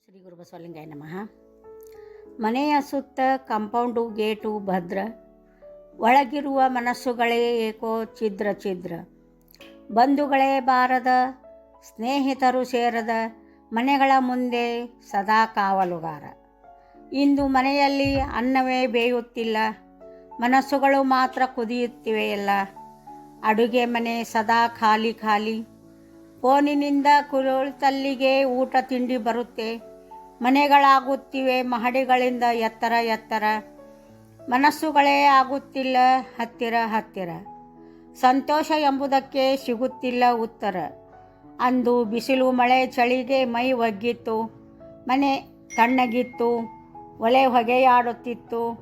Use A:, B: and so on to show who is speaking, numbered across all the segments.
A: ಶ್ರೀ ಗುರು ಬಸವಲಿಂಗಾಯ ನಮಃ. ಮನೆಯ ಸುತ್ತ ಕಾಂಪೌಂಡು ಗೇಟು ಭದ್ರ, ಒಳಗಿರುವ ಮನಸ್ಸುಗಳೇ ಏಕೋ ಛಿದ್ರ ಛಿದ್ರ. ಬಂಧುಗಳೇ ಬಾರದ, ಸ್ನೇಹಿತರು ಸೇರದ, ಮನೆಗಳ ಮುಂದೆ ಸದಾ ಕಾವಲುಗಾರ. ಇಂದು ಮನೆಯಲ್ಲಿ ಅನ್ನವೇ ಬೇಯುತ್ತಿಲ್ಲ, ಮನಸ್ಸುಗಳು ಮಾತ್ರ ಕುದಿಯುತ್ತಿವೆಯಲ್ಲ. ಅಡುಗೆ ಮನೆ ಸದಾ ಖಾಲಿ ಖಾಲಿ. ಫೋನಿನಿಂದ ಕುಳಿತಲ್ಲಿಗೆ ಊಟ ತಿಂಡಿ ಬರುತ್ತೆ. ಮನೆಗಳಾಗುತ್ತಿವೆ ಮಹಡಿಗಳಿಂದ ಎತ್ತರ ಎತ್ತರ. ಮನಸ್ಸುಗಳೇ ಆಗುತ್ತಿಲ್ಲ ಹತ್ತಿರ ಹತ್ತಿರ. ಸಂತೋಷ ಎಂಬುದಕ್ಕೆ ಸಿಗುತ್ತಿಲ್ಲ ಉತ್ತರ. ಅಂದು ಬಿಸಿಲು ಮಳೆ ಚಳಿಗೆ ಮೈ ಒಗ್ಗಿತ್ತು. ಮನೆ ತಣ್ಣಗಿತ್ತು. ಒಲೆ ಹೊಗೆಯಾಡುತ್ತಿತ್ತು.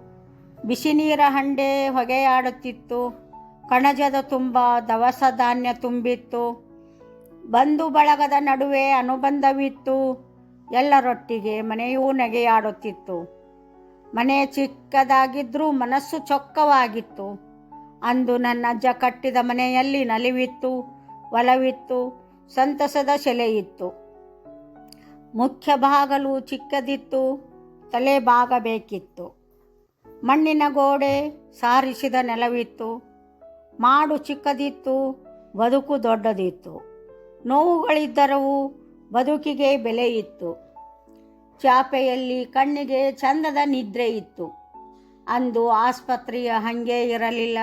A: ಬಿಸಿ ನೀರ ಹಂಡೆ ಹೊಗೆಯಾಡುತ್ತಿತ್ತು. ಕಣಜದ ತುಂಬ ದವಸ ಧಾನ್ಯ ತುಂಬಿತ್ತು. ಬಂಧು ಬಳಗದ ನಡುವೆ ಅನುಬಂಧವಿತ್ತು. ಎಲ್ಲರೊಟ್ಟಿಗೆ ಮನೆಯೂ ನಗೆಯಾಡುತ್ತಿತ್ತು. ಮನೆ ಚಿಕ್ಕದಾಗಿದ್ದರೂ ಮನಸ್ಸು ಚೊಕ್ಕವಾಗಿತ್ತು. ಅಂದು ನನ್ನ ಅಜ್ಜ ಕಟ್ಟಿದ ಮನೆಯಲ್ಲಿ ನಲಿವಿತ್ತು, ಒಲವಿತ್ತು, ಸಂತಸದ ಸೆಲೆಯಿತ್ತು. ಮುಖ್ಯ ಬಾಗಲು ಚಿಕ್ಕದಿತ್ತು, ತಲೆ ಬಾಗಬೇಕಿತ್ತು. ಮಣ್ಣಿನ ಗೋಡೆ, ಸಾರಿಸಿದ ನೆಲವಿತ್ತು. ಮಾಡು ಚಿಕ್ಕದಿತ್ತು, ಬದುಕು ದೊಡ್ಡದಿತ್ತು. ನೋವುಗಳಿದ್ದರೂ ಬದುಕಿಗೆ ಬೆಲೆ ಇತ್ತು. ಚಾಪೆಯಲ್ಲಿ ಕಣ್ಣಿಗೆ ಚಂದದ ನಿದ್ರೆ ಇತ್ತು. ಅಂದು ಆಸ್ಪತ್ರೆಯ ಹಾಗೆ ಇರಲಿಲ್ಲ.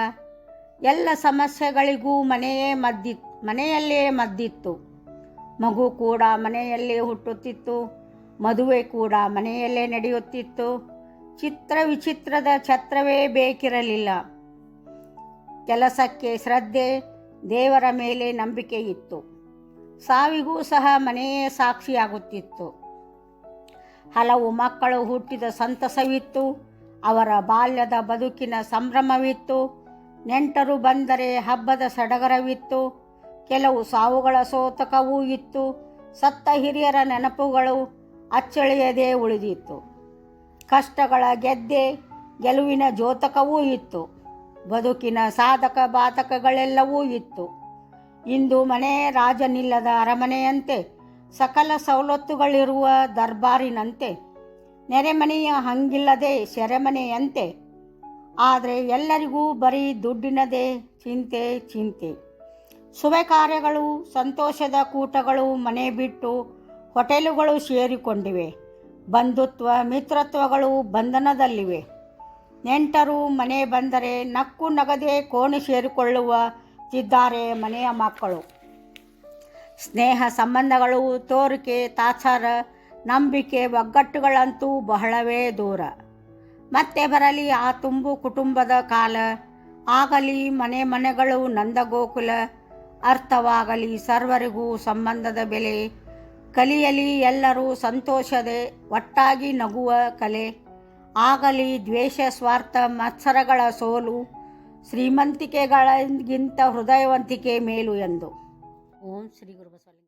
A: ಎಲ್ಲ ಸಮಸ್ಯೆಗಳಿಗೂ ಮನೆಯಲ್ಲೇ ಮದ್ದಿತ್ತು. ಮಗು ಕೂಡ ಮನೆಯಲ್ಲೇ ಹುಟ್ಟುತ್ತಿತ್ತು. ಮದುವೆ ಕೂಡ ಮನೆಯಲ್ಲೇ ನಡೆಯುತ್ತಿತ್ತು. ಚಿತ್ರ ವಿಚಿತ್ರದ ಛತ್ರವೇ ಬೇಕಿರಲಿಲ್ಲ. ಕೆಲಸಕ್ಕೆ ಶ್ರದ್ಧೆ, ದೇವರ ಮೇಲೆ ನಂಬಿಕೆ ಇತ್ತು. ಸಾವಿಗೂ ಸಹ ಮನೆಯೇ ಸಾಕ್ಷಿಯಾಗುತ್ತಿತ್ತು. ಹಲವು ಮಕ್ಕಳು ಹುಟ್ಟಿದ ಸಂತಸವಿತ್ತು. ಅವರ ಬಾಲ್ಯದ ಬದುಕಿನ ಸಂಭ್ರಮವಿತ್ತು. ನೆಂಟರು ಬಂದರೆ ಹಬ್ಬದ ಸಡಗರವಿತ್ತು. ಕೆಲವು ಸಾವುಗಳ ಸೋತಕವೂ ಇತ್ತು. ಸತ್ತ ಹಿರಿಯರ ನೆನಪುಗಳು ಅಚ್ಚಳಿಯದೇ ಉಳಿದಿತ್ತು. ಕಷ್ಟಗಳ ಗೆಲುವಿನ ದ್ಯೋತಕವೂ ಇತ್ತು. ಬದುಕಿನ ಸಾಧಕ ಬಾಧಕಗಳೆಲ್ಲವೂ ಇತ್ತು. ಇಂದು ಮನೆ ರಾಜನಿಲ್ಲದ ಅರಮನೆಯಂತೆ, ಸಕಲ ಸವಲತ್ತುಗಳಿರುವ ದರ್ಬಾರಿನಂತೆ, ನೆರೆಮನೆಯ ಹಂಗಿಲ್ಲದೆ ಸೆರೆಮನೆಯಂತೆ. ಆದರೆ ಎಲ್ಲರಿಗೂ ಬರೀ ದುಡ್ಡಿನದೇ ಚಿಂತೆ ಚಿಂತೆ. ಶುಭ ಕಾರ್ಯಗಳು, ಸಂತೋಷದ ಕೂಟಗಳು ಮನೆ ಬಿಟ್ಟು ಹೋಟೆಲುಗಳು ಸೇರಿಕೊಂಡಿವೆ. ಬಂಧುತ್ವ ಮಿತ್ರತ್ವಗಳು ಬಂಧನದಲ್ಲಿವೆ. ನೆಂಟರು ಮನೆ ಬಂದರೆ ನಕ್ಕು ನಗದೆ ಕೋಣೆ ಸೇರಿಕೊಳ್ಳುತ್ತಿದ್ದಾರೆ ಮನೆಯ ಮಕ್ಕಳು. ಸ್ನೇಹ ಸಂಬಂಧಗಳು, ತೋರಿಕೆ ತಾತ್ಸಾರ, ನಂಬಿಕೆ ಒಗ್ಗಟ್ಟುಗಳಂತೂ ಬಹಳವೇ ದೂರ. ಮತ್ತೆ ಬರಲಿ ಆ ತುಂಬು ಕುಟುಂಬದ ಕಾಲ. ಆಗಲಿ ಮನೆಗಳು ನಂದಗೋಕುಲ. ಅರ್ಥವಾಗಲಿ ಸರ್ವರಿಗೂ ಸಂಬಂಧದ ಬೆಲೆ. ಕಲಿಯಲಿ ಎಲ್ಲರೂ ಸಂತೋಷದೆ ಒಟ್ಟಾಗಿ ನಗುವ ಕಲೆ. ಆಗಲಿ ದ್ವೇಷ ಸ್ವಾರ್ಥ ಮತ್ಸರಗಳ ಸೋಲು. ಶ್ರೀಮಂತಿಕೆಗಳಿಗಿಂತ ಹೃದಯವಂತಿಕೆ ಮೇಲು ಎಂದು. ಓಂ ಶ್ರೀ ಗುರು ಬಸವಲಿಂಗ.